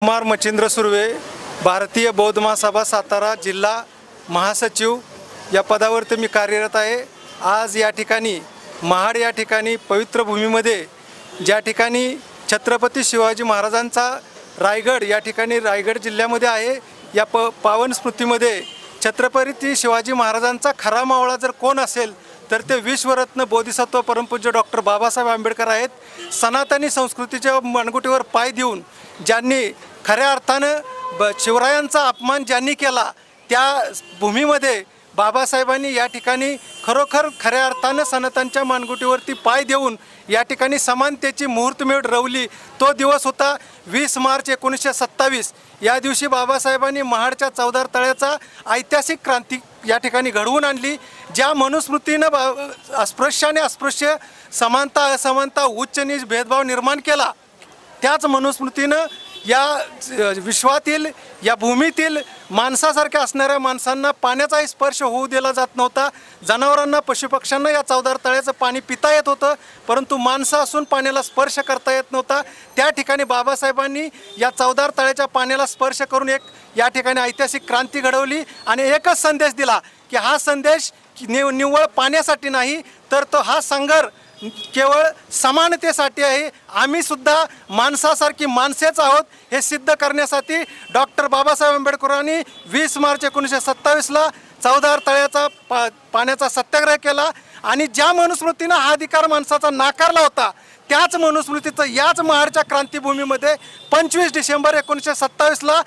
कुमार मच्छिंद्र सुर्वे, भारतीय बौद्ध महासभा सातारा जिल्हा महासचिव या पदावरती मी कार्यरत आहे। आज या ठिकाणी महाड या ठिकाणी पवित्र भूमीमध्ये ज्या ठिकाणी छत्रपती शिवाजी महाराजांचा रायगड या ठिकाणी रायगड जिल्ह्यामध्ये आहे, या पावन स्मृतीमध्ये छत्रपती शिवाजी महाराजांचा खरा मावळा जर कोण असेल तर ते विश्वरत्न बोधिसत्व परमपूज्य डॉक्टर बाबासाहेब आंबेडकर आहेत। सनातनी संस्कृतीच्या मनगुटीवर पाय देऊन ज्यांनी खऱ्या अर्थानं शिवरायांचा अपमान ज्यांनी केला, त्या भूमीमध्ये बाबासाहेबांनी या ठिकाणी खरोखर खऱ्या अर्थानं सनातनच्या मानगुटीवरती पाय देऊन या ठिकाणी समानतेची मुहूर्तमेढ रवली। तो दिवस होता 20 मार्च 1927। या दिवशी बाबासाहेबांनी महाडच्या चौदार तळ्याचा ऐतिहासिक क्रांती या ठिकाणी घडवून आणली। ज्या मनुस्मृतीनं अस्पृश्याने अस्पृश्य, समानता असमानता, उच्च नीच भेदभाव निर्माण केला, त्याच मनुस्मृतीनं या विश्वातील या भूमीतील माणसासारख्या असणाऱ्या माणसांना पाण्याचाही स्पर्श होऊ दिला जात नव्हता। जनावरांना, पशुपक्ष्यांना या चौदार तळ्याचं पाणी पिता येत होतं, परंतु माणसं असून पाण्याला स्पर्श करता येत नव्हता। त्या ठिकाणी बाबासाहेबांनी या चौदार तळ्याच्या पाण्याला स्पर्श करून एक या ठिकाणी ऐतिहासिक क्रांती घडवली आणि एकच संदेश दिला की हा संदेश निव्वळ पाण्यासाठी नाही, तर तो हा संघर्ष केवळ समानतेसाठी आहे। आम्ही सुद्धा माणसासारखी माणसेच आहोत हे सिद्ध करण्यासाठी डॉक्टर बाबासाहेब आंबेडकरांनी 20 मार्च 1927ला चौदार तळ्याचा पाण्याचा सत्याग्रह केला आणि ज्या मनुस्मृतीनं हा अधिकार माणसाचा नाकारला होता, त्याच मनुस्मृतीचं याच महाडच्या क्रांतीभूमीमध्ये 25 डिसेंबर 1927ला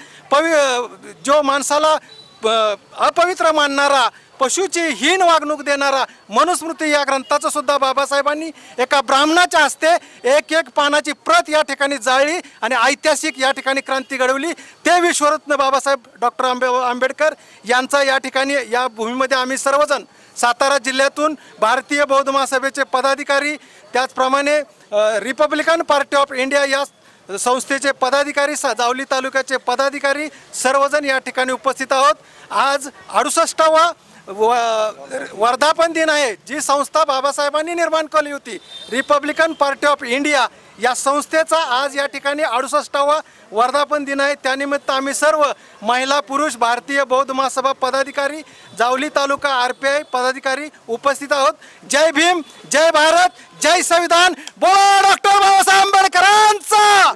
जो माणसाला अपवित्र मानणारा, पशुची हीन वागणूक देणारा मनुस्मृती या ग्रंथाचं सुद्धा बाबासाहेबांनी एका ब्राह्मणाच्या हस्ते एक पानाची प्रत या ठिकाणी जाळली आणि ऐतिहासिक या ठिकाणी क्रांती घडवली। ते विश्वरत्न बाबासाहेब डॉक्टर आंबेडकर यांचा या ठिकाणी या भूमीमध्ये आम्ही सर्वजण सातारा जिल्ह्यातून भारतीय बौद्ध महासभेचे पदाधिकारी, त्याचप्रमाणे रिपब्लिकन पार्टी ऑफ इंडिया या संस्थेचे पदाधिकारी, जावली तालुक्याचे पदाधिकारी सर्वजण या ठिकाणी उपस्थित आहोत। आज 68वा वर्धापन दिन आहे। जी संस्था बाबासाहेबांनी निर्माण केली होती, रिपब्लिकन पार्टी ऑफ इंडिया, या संस्थेचा आज या ठिकाणी 68वा वर्धापन दिन आहे। त्यानिमित्त आम्ही सर्व महिला पुरुष भारतीय बौद्ध महासभा पदाधिकारी, जावली तालुका RPI पदाधिकारी उपस्थित आहोत। जय भीम, जय भारत, जय संविधान, बोलो डॉक्टर बाबासाहेब आंबेडकरांचा।